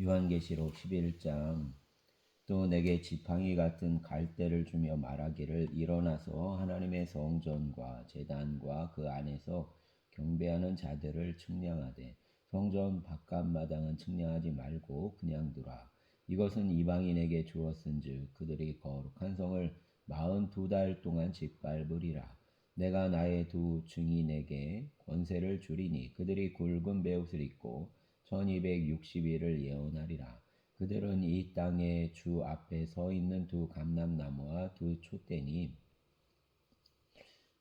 요한계시록 11장. 또 내게 지팡이 같은 갈대를 주며 말하기를, 일어나서 하나님의 성전과 제단과 그 안에서 경배하는 자들을 측량하되 성전 바깥마당은 측량하지 말고 그냥 두라. 이것은 이방인에게 주었은즉 그들이 거룩한 성을 42달 동안 짓밟으리라. 내가 나의 두 증인에게 권세를 주리니 그들이 굵은 베옷을 입고 1260일을 예언하리라. 그들은 이 땅의 주 앞에 서 있는 두 감람나무와 두 촛대니,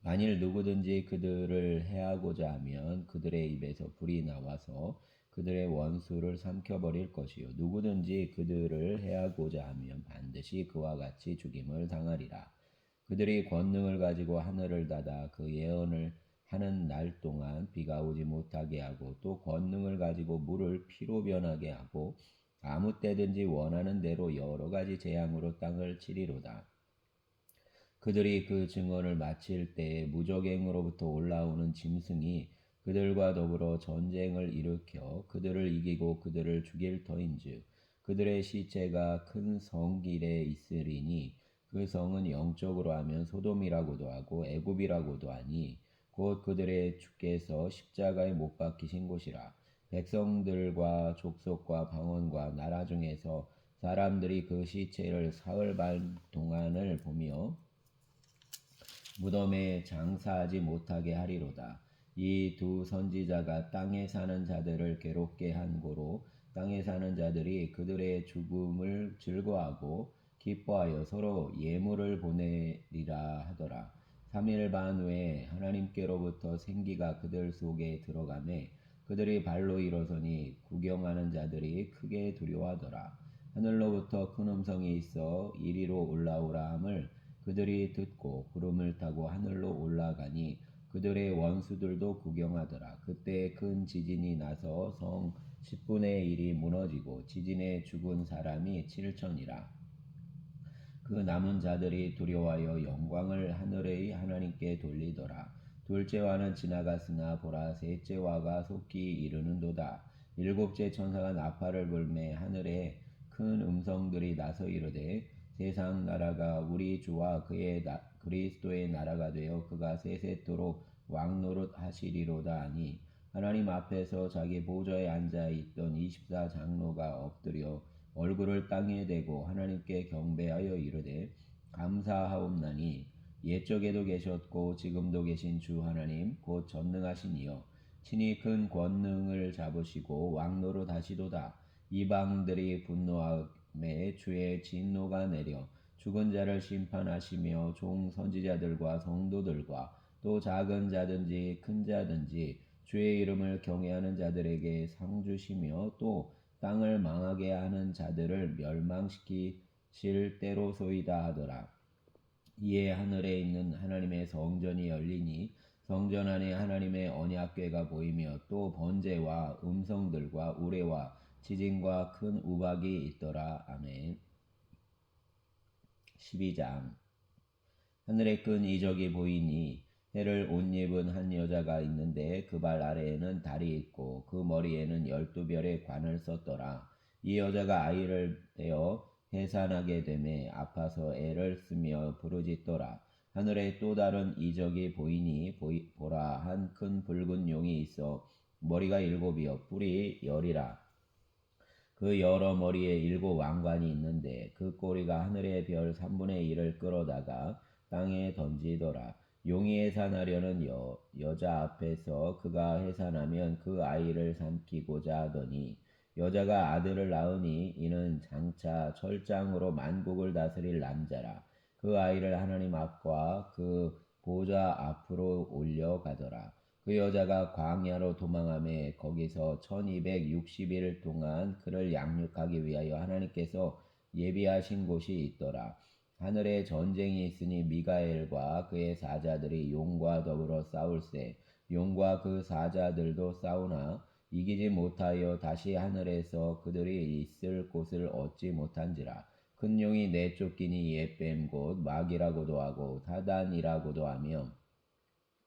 만일 누구든지 그들을 해하고자 하면 그들의 입에서 불이 나와서 그들의 원수를 삼켜버릴 것이요, 누구든지 그들을 해하고자 하면 반드시 그와 같이 죽임을 당하리라. 그들이 권능을 가지고 하늘을 닫아 그 예언을 하는 날 동안 비가 오지 못하게 하고, 또 권능을 가지고 물을 피로 변하게 하고, 아무 때든지 원하는 대로 여러 가지 재앙으로 땅을 치리로다. 그들이 그 증언을 마칠 때에 무적행으로부터 올라오는 짐승이 그들과 더불어 전쟁을 일으켜 그들을 이기고 그들을 죽일 터인즉 그들의 시체가 큰 성길에 있으리니, 그 성은 영적으로 하면 소돔이라고도 하고 애굽이라고도 하니 곧 그들의 주께서 십자가에 못 박히신 곳이라. 백성들과 족속과 방언과 나라 중에서 사람들이 그 시체를 사흘 반 동안을 보며 무덤에 장사하지 못하게 하리로다. 이 두 선지자가 땅에 사는 자들을 괴롭게 한 고로 땅에 사는 자들이 그들의 죽음을 즐거워하고 기뻐하여 서로 예물을 보내리라 하더라. 3일 반 후에 하나님께로부터 생기가 그들 속에 들어가매 그들이 발로 일어서니 구경하는 자들이 크게 두려워하더라. 하늘로부터 큰 음성이 있어 이리로 올라오라 함을 그들이 듣고 구름을 타고 하늘로 올라가니 그들의 원수들도 구경하더라. 그때 큰 지진이 나서 성 10분의 1이 무너지고 지진에 죽은 사람이 7천이라. 그 남은 자들이 두려워하여 영광을 하늘의 하나님께 돌리더라. 둘째와는 지나갔으나 보라, 셋째와가 속히 이르는도다. 일곱째 천사가 나팔을 불매 하늘에 큰 음성들이 나서 이르되, 세상 나라가 우리 주와 그의 그리스도의 나라가 되어 그가 세세토록 왕노릇 하시리로다 하니, 하나님 앞에서 자기 보좌에 앉아 있던 24장로가 엎드려 얼굴을 땅에 대고 하나님께 경배하여 이르되, 감사하옵나니 옛적에도 계셨고 지금도 계신 주 하나님 곧 전능하신 이여, 친히 큰 권능을 잡으시고 왕노릇 하시도다. 이방들이 분노함에 주의 진노가 내려 죽은 자를 심판하시며 종 선지자들과 성도들과 또 작은 자든지 큰 자든지 주의 이름을 경외하는 자들에게 상 주시며 또 땅을 망하게 하는 자들을 멸망시키실 때로소이다 하더라. 이에 하늘에 있는 하나님의 성전이 열리니 성전 안에 하나님의 언약궤가 보이며 또 번제와 음성들과 우레와 지진과 큰 우박이 있더라. 아멘. 12장. 하늘에 큰 이적이 보이니 해를 옷 입은 한 여자가 있는데 그 발 아래에는 달이 있고 그 머리에는 12별의 관을 썼더라. 이 여자가 아이를 베어 해산하게 되매 아파서 애를 쓰며 부르짖더라. 하늘에 또 다른 이적이 보이니 보라, 한 큰 붉은 용이 있어 머리가 7이요 뿔이 10이라. 그 여러 머리에 7왕관이 있는데 그 꼬리가 하늘의 별 3분의 1을 끌어다가 땅에 던지더라. 용이 해산하려는 여자 앞에서 그가 해산하면 그 아이를 삼키고자 하더니, 여자가 아들을 낳으니 이는 장차 철장으로 만국을 다스릴 남자라. 그 아이를 하나님 앞과 그 보좌 앞으로 올려가더라. 그 여자가 광야로 도망하며 거기서 1260일 동안 그를 양육하기 위하여 하나님께서 예비하신 곳이 있더라. 하늘에 전쟁이 있으니 미가엘과 그의 사자들이 용과 더불어 싸울세. 용과 그 사자들도 싸우나 이기지 못하여 다시 하늘에서 그들이 있을 곳을 얻지 못한지라. 큰 용이 내쫓기니 예뱀 곧 마귀라고도 하고 다단이라고도 하며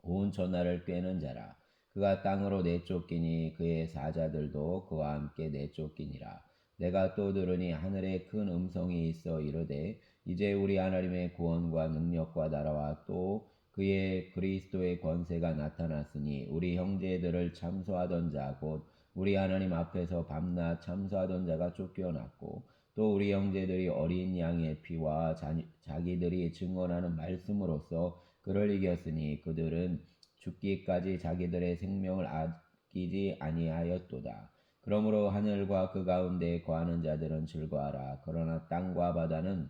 온 천하를 꿰는 자라. 그가 땅으로 내쫓기니 그의 사자들도 그와 함께 내쫓기니라. 내가 또 들으니 하늘에 큰 음성이 있어 이르되 이제 우리 하나님의 구원과 능력과 나라와 또 그의 그리스도의 권세가 나타났으니 우리 형제들을 참소하던 자 곧 우리 하나님 앞에서 밤낮 참소하던 자가 쫓겨났고 또 우리 형제들이 어린 양의 피와 자기들이 증언하는 말씀으로써 그를 이겼으니 그들은 죽기까지 자기들의 생명을 아끼지 아니하였도다. 그러므로 하늘과 그 가운데 거하는 자들은 즐거워하라. 그러나 땅과 바다는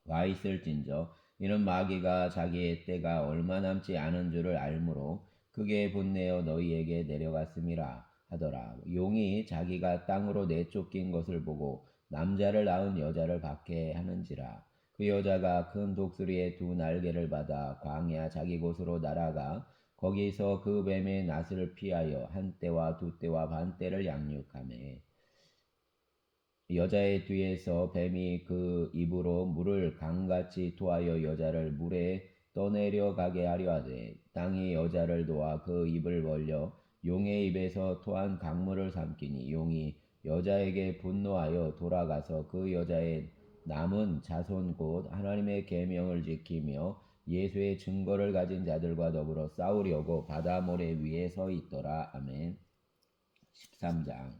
와 있을진저 이는 마귀가 자기의 때가 얼마 남지 않은 줄을 알므로 크게 분내어 너희에게 내려갔음이라 하더라. 용이 자기가 땅으로 내쫓긴 것을 보고 남자를 낳은 여자를 박해하는지라. 그 여자가 큰 독수리의 두 날개를 받아 광야 자기 곳으로 날아가 거기서 그 뱀의 낫을 피하여 한 떼와 두 떼와 반 떼를 양육하매 여자의 뒤에서 뱀이 그 입으로 물을 강같이 토하여 여자를 물에 떠내려 가게 하려 하되 땅이 여자를 도와 그 입을 벌려 용의 입에서 토한 강물을 삼키니 용이 여자에게 분노하여 돌아가서 그 여자의 남은 자손 곧 하나님의 계명을 지키며 예수의 증거를 가진 자들과 더불어 싸우려고 바다 모래 위에 서 있더라. 아멘. 13장.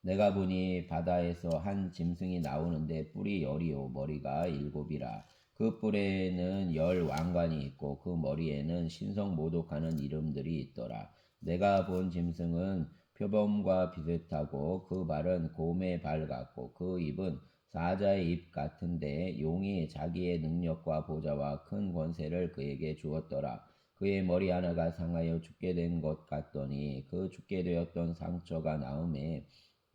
내가 보니 바다에서 한 짐승이 나오는데 뿔이 열이요 머리가 일곱이라. 그 뿔에는 열 왕관이 있고 그 머리에는 신성 모독하는 이름들이 있더라. 내가 본 짐승은 표범과 비슷하고 그 발은 곰의 발 같고 그 입은 사자의 입 같은데 용이 자기의 능력과 보좌와 큰 권세를 그에게 주었더라. 그의 머리 하나가 상하여 죽게 된 것 같더니 그 죽게 되었던 상처가 나음에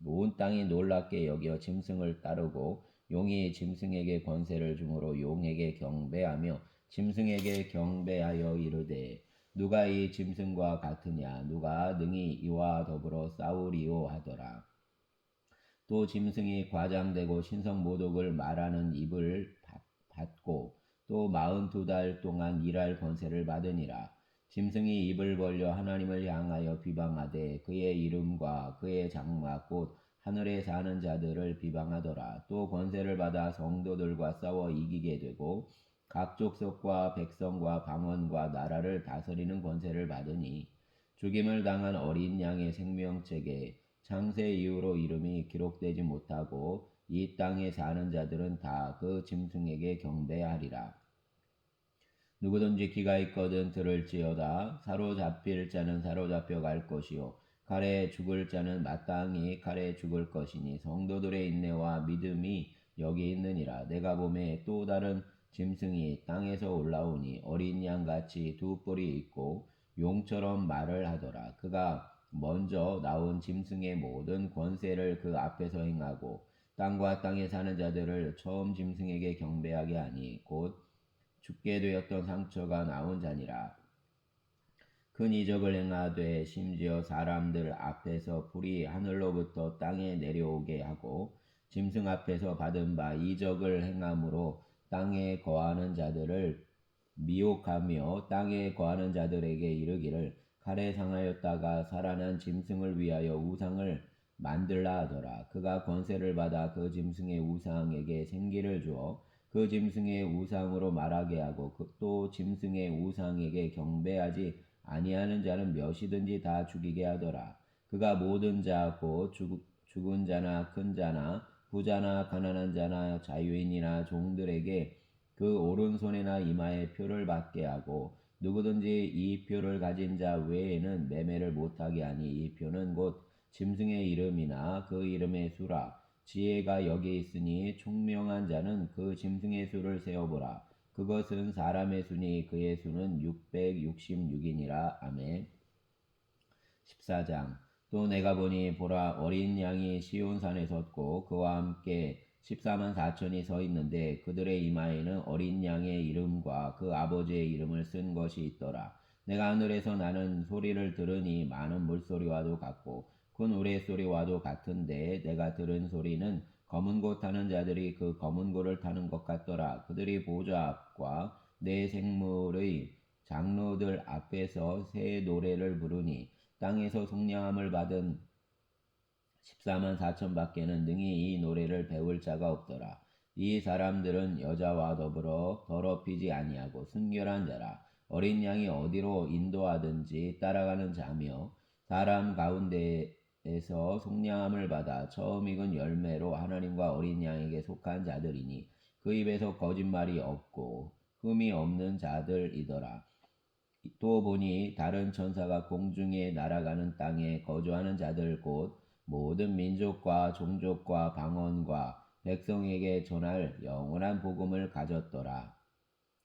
온 땅이 놀랍게 여겨 짐승을 따르고 용이 짐승에게 권세를 주므로 용에게 경배하며 짐승에게 경배하여 이르되 누가 이 짐승과 같으냐 누가 능히 이와 더불어 싸우리요 하더라. 또 짐승이 과장되고 신성 모독을 말하는 입을 받고 또 42달 동안 일할 권세를 받으니라. 짐승이 입을 벌려 하나님을 향하여 비방하되 그의 이름과 그의 장막 곧 하늘에 사는 자들을 비방하더라. 또 권세를 받아 성도들과 싸워 이기게 되고 각 족속과 백성과 방언과 나라를 다스리는 권세를 받으니 죽임을 당한 어린 양의 생명책에 창세 이후로 이름이 기록되지 못하고 이 땅에 사는 자들은 다 그 짐승에게 경배하리라. 누구든지 귀가 있거든 들을지어다. 사로잡힐 자는 사로잡혀 갈 것이요 칼에 죽을 자는 마땅히 칼에 죽을 것이니 성도들의 인내와 믿음이 여기 있느니라. 내가 보매 또 다른 짐승이 땅에서 올라오니 어린 양같이 두 뿔이 있고 용처럼 말을 하더라. 그가 먼저 나온 짐승의 모든 권세를 그 앞에서 행하고 땅과 땅에 사는 자들을 처음 짐승에게 경배하게 하니 곧 죽게 되었던 상처가 나온 자니라. 큰 이적을 행하되 심지어 사람들 앞에서 불이 하늘로부터 땅에 내려오게 하고 짐승 앞에서 받은 바 이적을 행함으로 땅에 거하는 자들을 미혹하며 땅에 거하는 자들에게 이르기를 칼에 상하였다가 살아난 짐승을 위하여 우상을 만들라 하더라. 그가 권세를 받아 그 짐승의 우상에게 생기를 주어 그 짐승의 우상으로 말하게 하고 또 짐승의 우상에게 경배하지 아니하는 자는 몇이든지 다 죽이게 하더라. 그가 모든 자 곧 죽은 자나 큰 자나 부자나 가난한 자나 자유인이나 종들에게 그 오른손이나 이마에 표를 받게 하고 누구든지 이 표를 가진 자 외에는 매매를 못하게 하니 이 표는 곧 짐승의 이름이나 그 이름의 수라. 지혜가 여기 있으니 총명한 자는 그 짐승의 수를 세어보라. 그것은 사람의 수니 그의 수는 666이니라. 아멘. 14장. 또 내가 보니 보라 어린 양이 시온산에 섰고 그와 함께 14만 4천이 서 있는데 그들의 이마에는 어린 양의 이름과 그 아버지의 이름을 쓴 것이 있더라. 내가 하늘에서 나는 소리를 들으니 많은 물소리와도 같고 큰 우레소리와도 같은데 내가 들은 소리는 검은 고 타는 자들이 그 검은 고를 타는 것 같더라. 그들이 보좌 앞과 내 생물의 장로들 앞에서 새 노래를 부르니 땅에서 속량함을 받은 14만 4천 밖에는 능히 이 노래를 배울 자가 없더라. 이 사람들은 여자와 더불어 더럽히지 아니하고 순결한 자라. 어린 양이 어디로 인도하든지 따라가는 자며 사람 가운데에서 속량함을 받아 처음 익은 열매로 하나님과 어린 양에게 속한 자들이니 그 입에서 거짓말이 없고 흠이 없는 자들이더라. 또 보니 다른 천사가 공중에 날아가는 땅에 거주하는 자들 곧 모든 민족과 종족과 방언과 백성에게 전할 영원한 복음을 가졌더라.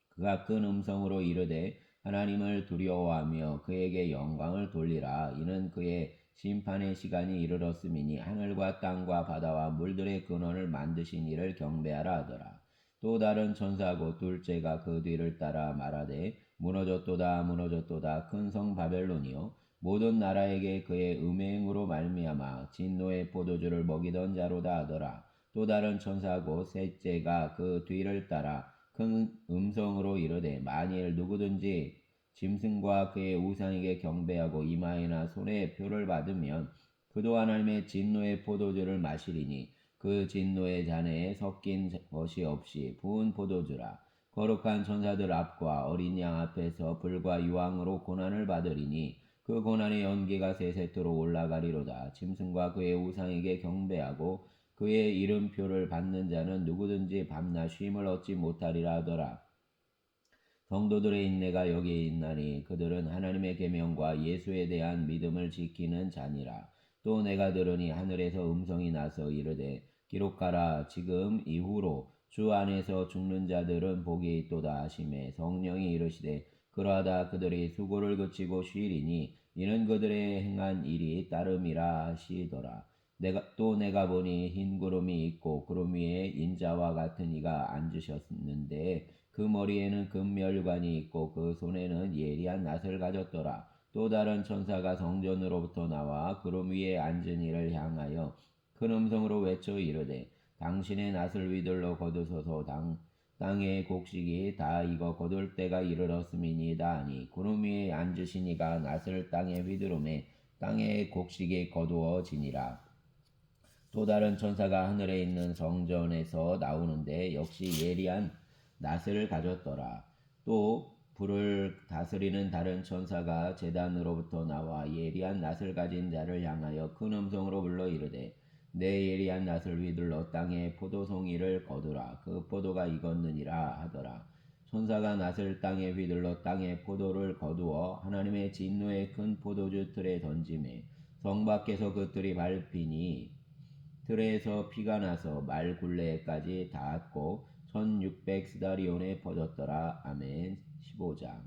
그가 큰 음성으로 이르되 하나님을 두려워하며 그에게 영광을 돌리라. 이는 그의 심판의 시간이 이르렀음이니 하늘과 땅과 바다와 물들의 근원을 만드신 이를 경배하라 하더라. 또 다른 천사고 둘째가 그 뒤를 따라 말하되 무너졌도다 무너졌도다 큰 성 바벨론이요 모든 나라에게 그의 음행으로 말미암아 진노의 포도주를 먹이던 자로다 하더라. 또 다른 천사고 셋째가 그 뒤를 따라 큰 음성으로 이르되 만일 누구든지 짐승과 그의 우상에게 경배하고 이마에나 손에 표를 받으면 그도 하나님의 진노의 포도주를 마시리니 그 진노의 잔에 섞인 것이 없이 부은 포도주라. 거룩한 천사들 앞과 어린 양 앞에서 불과 유황으로 고난을 받으리니 그 고난의 연기가 세세토록 올라가리로다. 짐승과 그의 우상에게 경배하고 그의 이름표를 받는 자는 누구든지 밤낮 쉼을 얻지 못하리라 하더라. 성도들의 인내가 여기에 있나니 그들은 하나님의 계명과 예수에 대한 믿음을 지키는 자니라. 또 내가 들으니 하늘에서 음성이 나서 이르되 기록하라. 지금 이후로 주 안에서 죽는 자들은 복이 있도다 하시매 성령이 이르시되 그러하다 그들이 수고를 그치고 쉬리니 이는 그들의 행한 일이 따름이라 하시더라. 내가 보니 흰 구름이 있고 구름 위에 인자와 같은 이가 앉으셨는데 그 머리에는 금멸관이 있고 그 손에는 예리한 낫을 가졌더라. 또 다른 천사가 성전으로부터 나와 구름 위에 앉은 이를 향하여 큰 음성으로 외쳐 이르되 당신의 낫을 위들러 거두소서 땅의 곡식이 다 익어 거둘 때가 이르렀음이니이다 하니 구름 위에 앉으신 이가 낫을 땅에 휘두르매 땅의 곡식이 거두어지니라. 또 다른 천사가 하늘에 있는 성전에서 나오는데 역시 예리한 낫을 가졌더라. 또 불을 다스리는 다른 천사가 제단으로부터 나와 예리한 낫을 가진 자를 향하여 큰 음성으로 불러 이르되 내 예리한 낫을 휘둘러 땅에 포도송이를 거두라. 그 포도가 익었느니라 하더라. 천사가 낫을 땅에 휘둘러 땅에 포도를 거두어 하나님의 진노의 큰 포도주 틀에 던지매 성 밖에서 그 뜰이 밟히니 틀에서 피가 나서 말 굴레까지 닿았고 1600스다리온에 퍼졌더라. 아멘. 15장.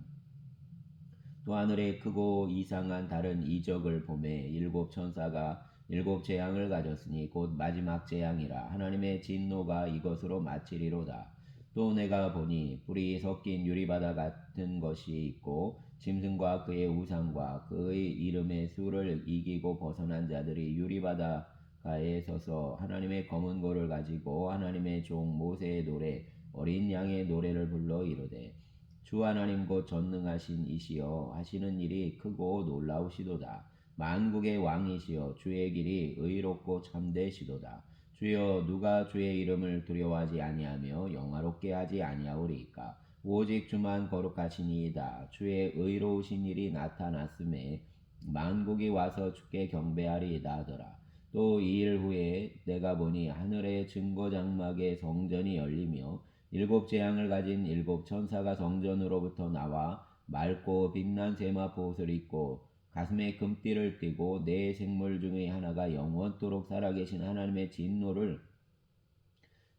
또 하늘에 크고 이상한 다른 이적을 보매 일곱 천사가 일곱 재앙을 가졌으니 곧 마지막 재앙이라. 하나님의 진노가 이것으로 마치리로다. 또 내가 보니 불이 섞인 유리바다 같은 것이 있고 짐승과 그의 우상과 그의 이름의 수를 이기고 벗어난 자들이 유리바다가에 서서 하나님의 검은 고를 가지고 하나님의 종 모세의 노래 어린 양의 노래를 불러 이르되 주 하나님 곧 전능하신 이시여 하시는 일이 크고 놀라우시도다. 만국의 왕이시여 주의 길이 의롭고 참되시도다. 주여 누가 주의 이름을 두려워하지 아니하며 영화롭게 하지 아니하오리이까. 오직 주만 거룩하시니이다. 주의 의로우신 일이 나타났음에 만국이 와서 주께 경배하리이다 하더라. 또 이 일 후에 내가 보니 하늘의 증거장막의 성전이 열리며 일곱 재앙을 가진 일곱 천사가 성전으로부터 나와 맑고 빛난 세마포 옷을 입고 가슴에 금띠를 띠고 네 생물 중의 하나가 영원토록 살아계신 하나님의 진노를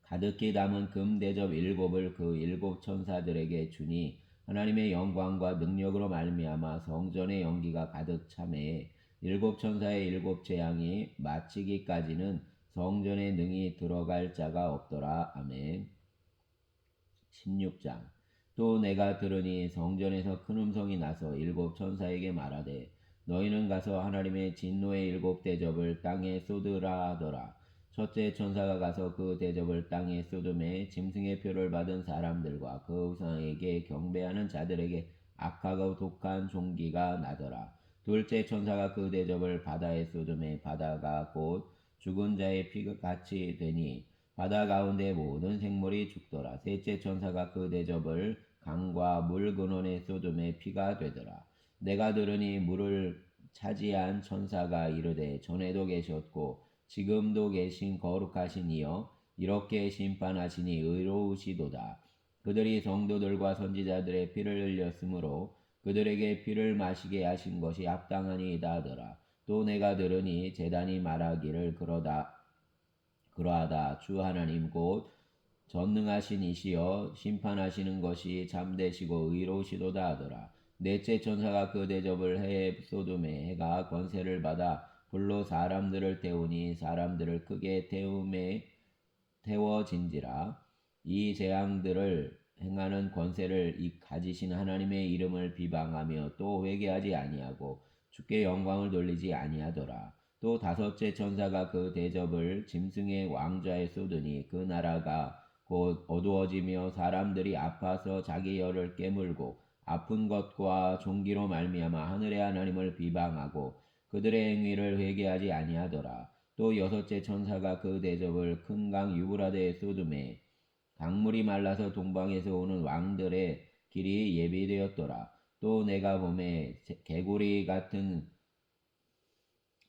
가득히 담은 금대접 일곱을 그 일곱 천사들에게 주니 하나님의 영광과 능력으로 말미암아 성전의 연기가 가득 차매 일곱 천사의 일곱 재앙이 마치기까지는 성전에 능히 들어갈 자가 없더라. 아멘. 16장. 또 내가 들으니 성전에서 큰 음성이 나서 일곱 천사에게 말하되 너희는 가서 하나님의 진노의 일곱 대접을 땅에 쏟으라 하더라. 첫째 천사가 가서 그 대접을 땅에 쏟음에 짐승의 표를 받은 사람들과 그 우상에게 경배하는 자들에게 악하고 독한 종기가 나더라. 둘째 천사가 그 대접을 바다에 쏟음에 바다가 곧 죽은 자의 피가 같이 되니 바다 가운데 모든 생물이 죽더라. 셋째 천사가 그 대접을 강과 물 근원의 소돔의 피가 되더라. 내가 들으니 물을 차지한 천사가 이르되 전에도 계셨고 지금도 계신 거룩하신 이여 이렇게 심판하시니 의로우시도다. 그들이 성도들과 선지자들의 피를 흘렸으므로 그들에게 피를 마시게 하신 것이 합당하니이다 하더라. 또 내가 들으니 제단이 말하기를 그러하다. 주 하나님 곧 전능하신 이시여 심판하시는 것이 참되시고 의로우시도다 하더라. 넷째 천사가 그 대접을 해 소돔에 해가 권세를 받아 불로 사람들을 태우니 사람들을 크게 태워진지라. 이 재앙들을 행하는 권세를 가지신 하나님의 이름을 비방하며 또 회개하지 아니하고 주께 영광을 돌리지 아니하더라. 또 다섯째 천사가 그 대접을 짐승의 왕좌에 쏟으니 그 나라가 곧 어두워지며 사람들이 아파서 자기 혀를 깨물고 아픈 것과 종기로 말미암아 하늘의 하나님을 비방하고 그들의 행위를 회개하지 아니하더라. 또 여섯째 천사가 그 대접을 큰 강 유브라데에 쏟음에 강물이 말라서 동방에서 오는 왕들의 길이 예비되었더라. 또 내가 보매 개구리 같은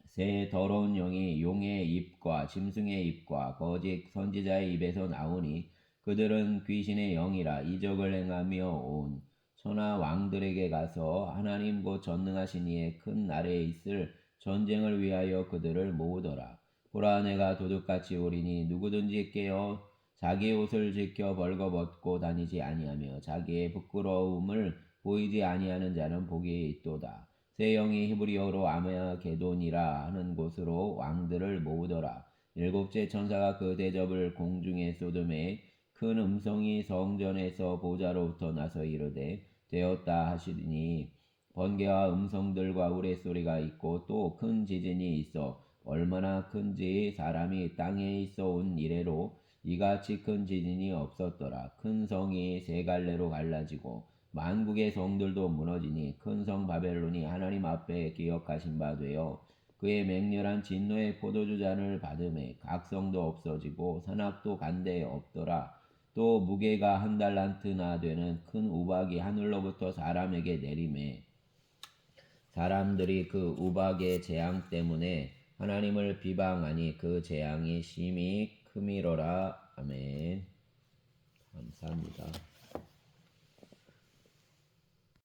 새 더러운 영이 용의 입과 짐승의 입과 거짓 선지자의 입에서 나오니 그들은 귀신의 영이라 이적을 행하며 온 천하 왕들에게 가서 하나님 곧 전능하신 이의 큰 날에 있을 전쟁을 위하여 그들을 모으더라. 보라 내가 도둑같이 오리니 누구든지 깨어 자기 옷을 지켜 벌거벗고 다니지 아니하며 자기의 부끄러움을 보이지 아니하는 자는 복이 있도다. 새 영이 히브리어로 아메게돈이라 하는 곳으로 왕들을 모으더라. 일곱째 천사가 그 대접을 공중에 쏟음에 큰 음성이 성전에서 보좌로부터 나서 이르되 되었다 하시니 번개와 음성들과 우레소리가 있고 또 큰 지진이 있어 얼마나 큰지 사람이 땅에 있어 온 이래로 이같이 큰 지진이 없었더라. 큰 성이 세 갈래로 갈라지고 만국의 성들도 무너지니 큰 성 바벨론이 하나님 앞에 기억하신 바 되어 그의 맹렬한 진노의 포도주 잔을 받음에 각 성도 없어지고 산악도 간데 없더라. 또 무게가 1달란트나 되는 큰 우박이 하늘로부터 사람에게 내림에 사람들이 그 우박의 재앙 때문에 하나님을 비방하니 그 재앙이 심히 크미로라. 아멘. 감사합니다.